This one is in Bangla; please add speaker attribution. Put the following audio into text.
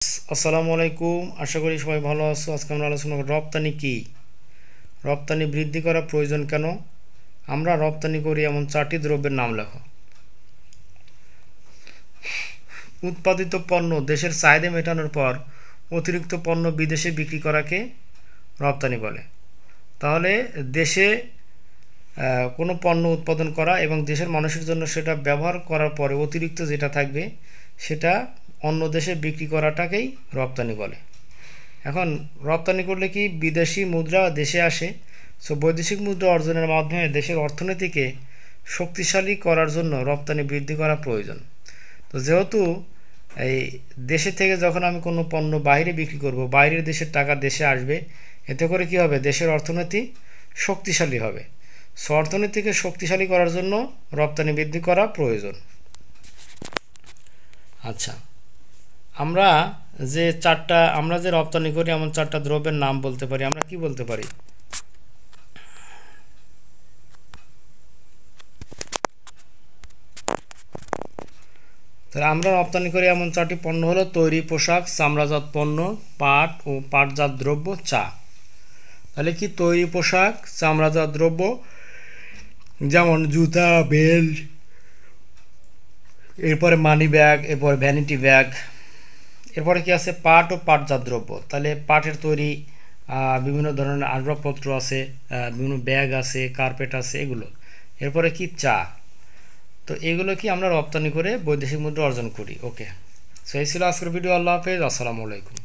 Speaker 1: আসসালামু আলাইকুম, আশা করি সবাই ভালো আছো। আজকে আমরা আলোচনা করব রপ্তানি কি। রপ্তানি বৃদ্ধি করা প্রয়োজন কেন? আমরা রপ্তানি করি এমন 4টি দ্রব্যের নাম লেখো। উৎপাদিত পণ্য দেশের চাহিদা মেটানোর পর অতিরিক্ত পণ্য বিদেশে বিক্রি করাকে রপ্তানি বলে। তাহলে দেশে কোনো পণ্য উৎপাদন করা এবং দেশের মানুষের জন্য সেটা ব্যবহার করার পরে অতিরিক্ত যেটা থাকবে সেটা অন্য দেশে বিক্রি করাটাকেই রপ্তানি বলে। এখন রপ্তানি করলে কি বিদেশি মুদ্রা দেশে আসে। বৈদেশিক মুদ্রা অর্জনের মাধ্যমে দেশের অর্থনীতিকে শক্তিশালী করার জন্য রপ্তানি বৃদ্ধি করা প্রয়োজন। তো যেহেতু এই দেশে থেকে যখন আমি কোনো পণ্য বাইরে বিক্রি করব, বাইরের দেশের টাকা দেশে আসবে, এতে করে কি হবে, দেশের অর্থনীতি শক্তিশালী হবে। অর্থনীতিকে শক্তিশালী করার জন্য রপ্তানি বৃদ্ধি করা প্রয়োজন। আচ্ছা, আমরা আমরা যে রপ্তানি করি এমন 4টা দ্রব্যের নাম বলতে পারি। আমরা কি বলতে পারি? তাহলে আমরা রপ্তানি করি এমন 4টি পণ্য হলো তৈরি পোশাক, চামড়াজাত পণ্য, পাট ও পাটজাত দ্রব্য, চা। তাহলে কি তৈরি পোশাক, চামড়াজাত দ্রব্য যেমন জুতা, বেল্ট, এরপরে মানি ব্যাগ, এরপরে ভ্যানিটি ব্যাগ। এরপরে কি আছে? পাট ও পাটজাত দ্রব্য। তাহলে পাটের তৈরি বিভিন্ন ধরনের আসবাবপত্র আছে, বিভিন্ন ব্যাগ আছে, কার্পেট আছে, এগুলো। এরপরে কি? চা। তো এগুলো কি আমরা রপ্তানি করে বৈদেশিক মুদ্রা অর্জন করি। ওকে, সো এই ছিল আজকের ভিডিও। আল্লাহ হাফেজ, আসসালামু আলাইকুম।